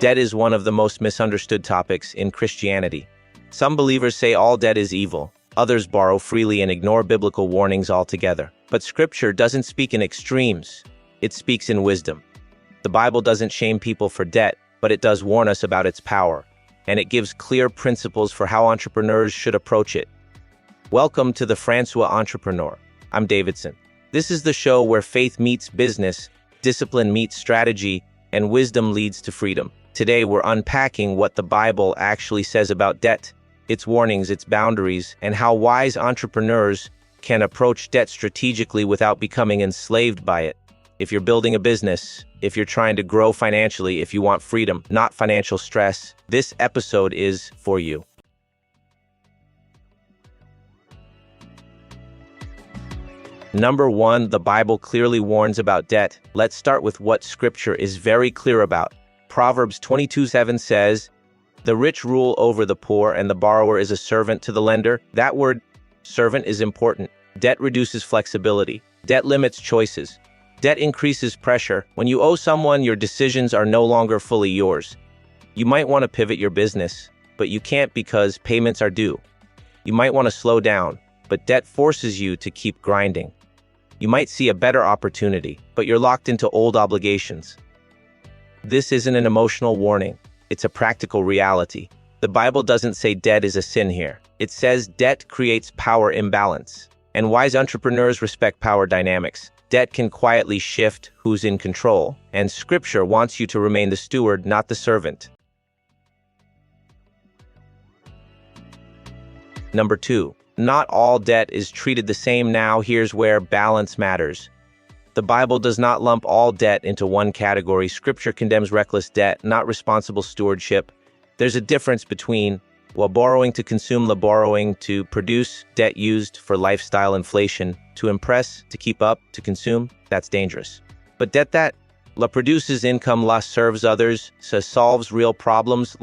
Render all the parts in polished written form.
Debt is one of the most misunderstood topics in Christianity. Some believers say all debt is evil. Others borrow freely and ignore biblical warnings altogether. But Scripture doesn't speak in extremes. It speaks in wisdom. The Bible doesn't shame people for debt, but it does warn us about its power. And it gives clear principles for how entrepreneurs should approach it. Welcome to the Francois Entrepreneur. I'm Davidson. This is the show where faith meets business, discipline meets strategy, and wisdom leads to freedom. Today, we're unpacking what the Bible actually says about debt, its warnings, its boundaries, and how wise entrepreneurs can approach debt strategically without becoming enslaved by it. If you're building a business, if you're trying to grow financially, if you want freedom, not financial stress, this episode is for you. Number 1, the Bible clearly warns about debt. Let's start with what Scripture is very clear about. Proverbs 22:7 says, "The rich rule over the poor, and the borrower is a servant to the lender." That word, servant, is important. Debt reduces flexibility. Debt limits choices. Debt increases pressure. When you owe someone, your decisions are no longer fully yours. You might want to pivot your business, but you can't because payments are due. You might want to slow down, but debt forces you to keep grinding. You might see a better opportunity, but you're locked into old obligations. This isn't an emotional warning. It's a practical reality. The Bible doesn't say debt is a sin here. It says debt creates power imbalance. And wise entrepreneurs respect power dynamics. Debt can quietly shift who's in control, and Scripture wants you to remain the steward, not the servant. Number 2. Not all debt is treated the same. Now, here's where balance matters. The Bible does not lump all debt into one category. Scripture condemns reckless debt, not responsible stewardship. There's a difference between borrowing to consume, borrowing to produce, debt used for lifestyle inflation, to impress, to keep up, to consume. That's dangerous. But debt that produces income, serves others, solves real problems,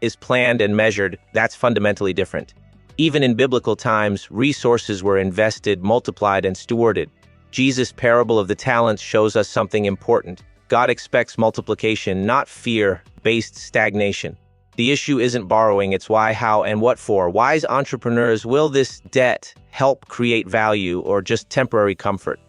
is planned and measured. That's fundamentally different. Even in biblical times, resources were invested, multiplied, and stewarded. Jesus' parable of the talents shows us something important. God expects multiplication, not fear-based stagnation. The issue isn't borrowing, it's why, how, and what for. Wise entrepreneurs, will this debt help create value or just temporary comfort?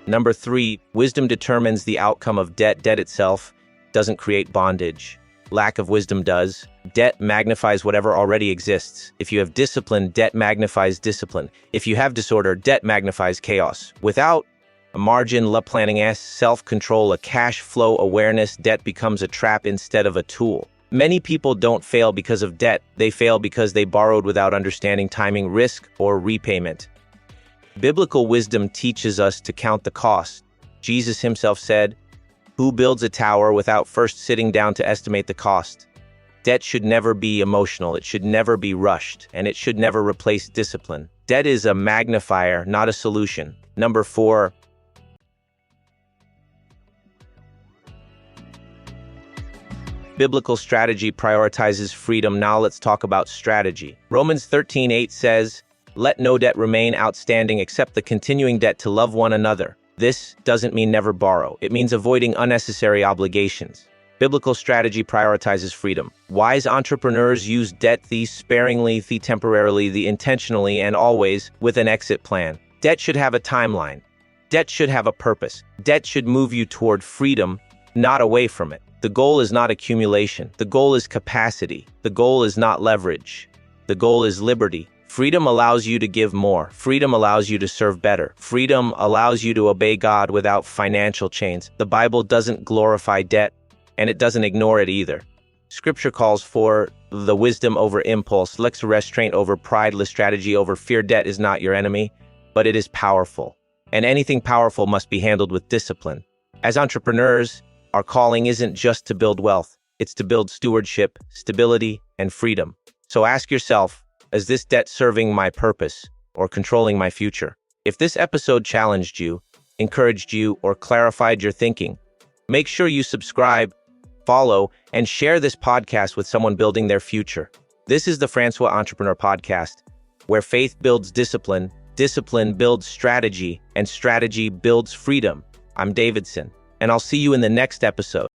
Number 3, wisdom determines the outcome of debt. Debt itself doesn't create bondage. Lack of wisdom does. Debt magnifies whatever already exists. If you have discipline, debt magnifies discipline. If you have disorder, debt magnifies chaos. Without a margin, planning, self-control, a cash flow awareness, debt becomes a trap instead of a tool. Many people don't fail because of debt. They fail because they borrowed without understanding timing, risk, or repayment. Biblical wisdom teaches us to count the cost. Jesus himself said, "Who builds a tower without first sitting down to estimate the cost?" Debt should never be emotional, it should never be rushed, and it should never replace discipline. Debt is a magnifier, not a solution. Number 4. Biblical strategy prioritizes freedom. Now let's talk about strategy. Romans 13:8 says, "Let no debt remain outstanding except the continuing debt to love one another." This doesn't mean never borrow. It means avoiding unnecessary obligations. Biblical strategy prioritizes freedom. Wise entrepreneurs use debt sparingly, temporarily, intentionally, and always with an exit plan. Debt should have a timeline. Debt should have a purpose. Debt should move you toward freedom, not away from it. The goal is not accumulation. The goal is capacity. The goal is not leverage. The goal is liberty. Freedom allows you to give more. Freedom allows you to serve better. Freedom allows you to obey God without financial chains. The Bible doesn't glorify debt, and it doesn't ignore it either. Scripture calls for the wisdom over impulse, restraint over pride, strategy over fear. Debt is not your enemy, but it is powerful. And anything powerful must be handled with discipline. As entrepreneurs, our calling isn't just to build wealth. It's to build stewardship, stability, and freedom. So ask yourself, is this debt serving my purpose or controlling my future? If this episode challenged you, encouraged you, or clarified your thinking, make sure you subscribe, follow, and share this podcast with someone building their future. This is the Francois Entrepreneur Podcast, where faith builds discipline, discipline builds strategy, and strategy builds freedom. I'm Davidson. and I'll see you in the next episode.